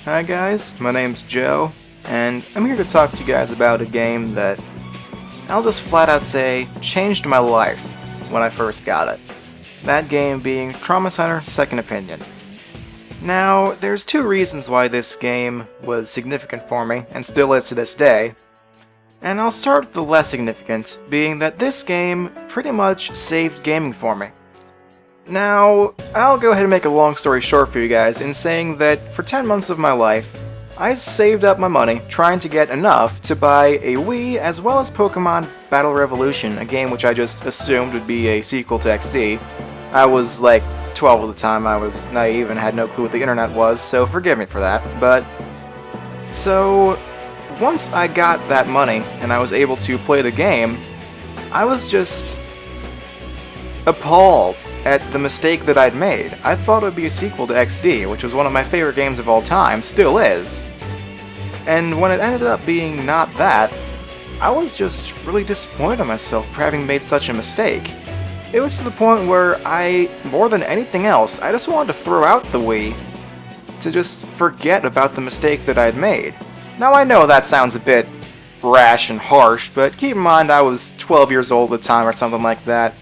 Hi guys, my name's Joe, and I'm here to talk to you guys about a game that I'll just flat out say changed my life when I first got it. That game being Trauma Center Second Opinion. Now, there's two reasons why this game was significant for me, and still is to this day. And I'll start with the less significant, being that this game pretty much saved gaming for me. Now, I'll go ahead and make a long story short for you guys in saying that for 10 months of my life, I saved up my money trying to get enough to buy a Wii as well as Pokemon Battle Revolution, a game which I just assumed would be a sequel to XD. I was like 12 at the time, I was naive and had no clue what the internet was, so forgive me for that. But, so, once I got that money and I was able to play the game, I was just appalled at the mistake that I'd made. I thought it would be a sequel to XD, which was one of my favorite games of all time, still is. And when it ended up being not that, I was just really disappointed in myself for having made such a mistake. It was to the point where more than anything else, I just wanted to throw out the Wii to just forget about the mistake that I'd made. Now I know that sounds a bit rash and harsh, but keep in mind I was 12 years old at the time or something like that.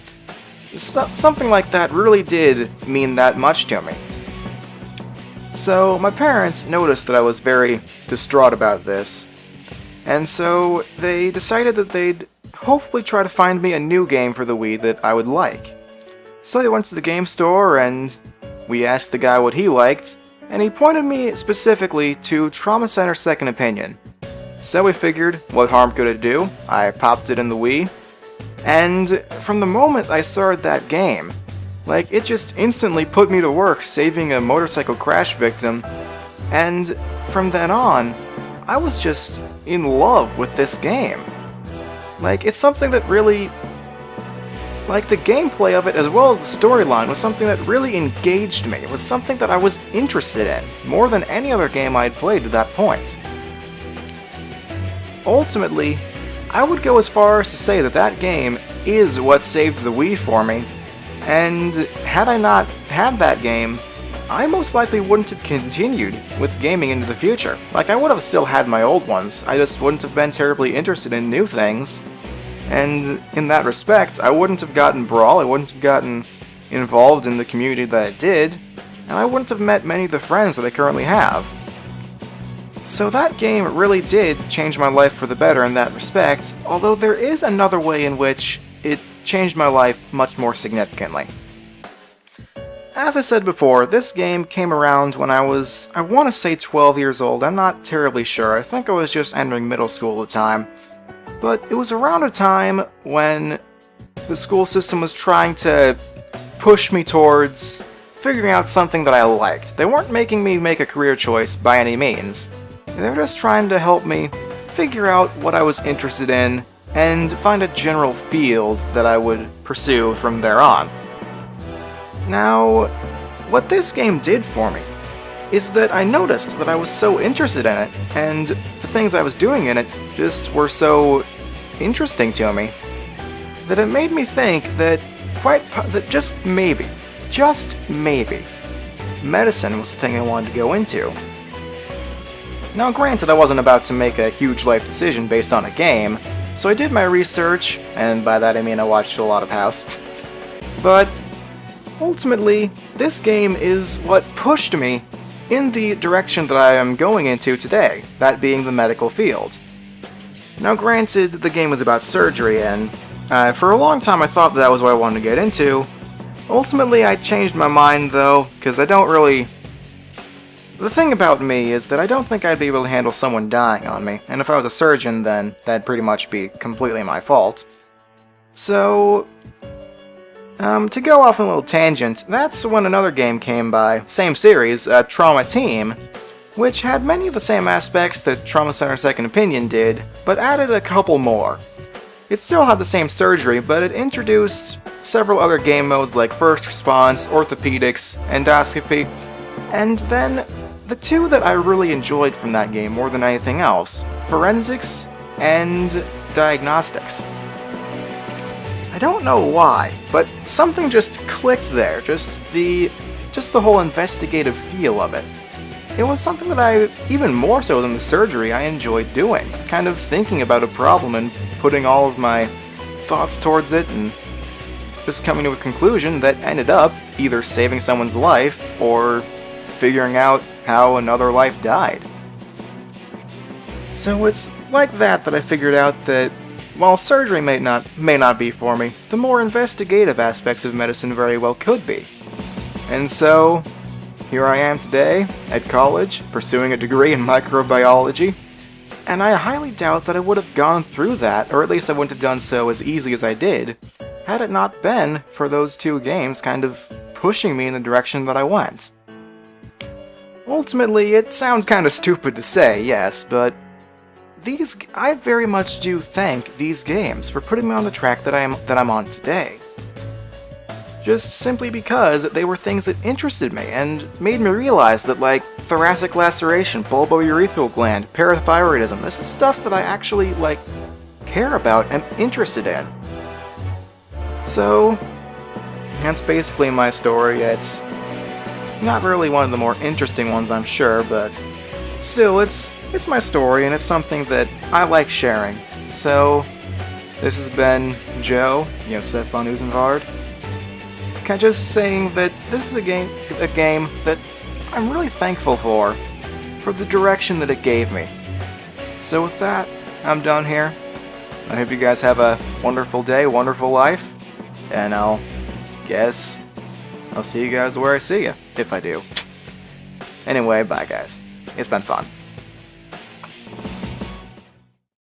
Something like that really did mean that much to me. So my parents noticed that I was very distraught about this, and so they decided that they'd hopefully try to find me a new game for the Wii that I would like. So they went to the game store and we asked the guy what he liked, and he pointed me specifically to Trauma Center Second Opinion. So we figured, what harm could it do? I popped it in the Wii. And from the moment I started that game, it just instantly put me to work saving a motorcycle crash victim, and from then on, I was just in love with this game. It's something that really, the gameplay of it as well as the storyline was something that really engaged me. It was something that I was interested in, more than any other game I had played to that point. Ultimately, I would go as far as to say that that game is what saved the Wii for me, and had I not had that game, I most likely wouldn't have continued with gaming into the future. I would have still had my old ones, I just wouldn't have been terribly interested in new things, and in that respect, I wouldn't have gotten Brawl, I wouldn't have gotten involved in the community that I did, and I wouldn't have met many of the friends that I currently have. So that game really did change my life for the better in that respect, although there is another way in which it changed my life much more significantly. As I said before, this game came around when I want to say 12 years old, I'm not terribly sure, I think I was just entering middle school at the time. But it was around a time when the school system was trying to push me towards figuring out something that I liked. They weren't making me make a career choice by any means. They were just trying to help me figure out what I was interested in and find a general field that I would pursue from there on. Now, what this game did for me is that I noticed that I was so interested in it, and the things I was doing in it just were so interesting to me, that it made me think that just maybe, medicine was the thing I wanted to go into. Now granted, I wasn't about to make a huge life decision based on a game, so I did my research, and by that I mean I watched a lot of House. But ultimately, this game is what pushed me in the direction that I am going into today, that being the medical field. Now granted, the game was about surgery, and for a long time I thought that was what I wanted to get into. Ultimately, I changed my mind though, because I don't really... The thing about me is that I don't think I'd be able to handle someone dying on me, and if I was a surgeon, then that'd pretty much be completely my fault. So, to go off on a little tangent, that's when another game came by, same series, Trauma Team, which had many of the same aspects that Trauma Center Second Opinion did, but added a couple more. It still had the same surgery, but it introduced several other game modes like First Response, Orthopedics, Endoscopy, and then the two that I really enjoyed from that game more than anything else, Forensics and Diagnostics. I don't know why, but something just clicked there, just the whole investigative feel of it. it was something that I, even more so than the surgery, I enjoyed doing. Kind of thinking about a problem and putting all of my thoughts towards it and just coming to a conclusion that ended up either saving someone's life or figuring out how another life died. So it's like that I figured out that while surgery may not be for me, the more investigative aspects of medicine very well could be. And so, here I am today, at college, pursuing a degree in microbiology, and I highly doubt that I would have gone through that, or at least I wouldn't have done so as easily as I did, had it not been for those two games kind of pushing me in the direction that I went. Ultimately, it sounds kind of stupid to say, yes, but I very much do thank these games for putting me on the track that I'm on today. Just simply because they were things that interested me and made me realize that, like, thoracic laceration, bulbourethral gland, parathyroidism, this is stuff that I actually, like, care about and interested in. So, that's basically my story. It's not really one of the more interesting ones, I'm sure, but still, it's my story, and it's something that I like sharing. So, this has been Joe, Yosef on Uzenvard. Kind of just saying that this is a game that I'm really thankful for the direction that it gave me. So with that, I'm done here. I hope you guys have a wonderful day, wonderful life, and I'll see you guys where I see you, if I do. Anyway, bye guys. It's been fun.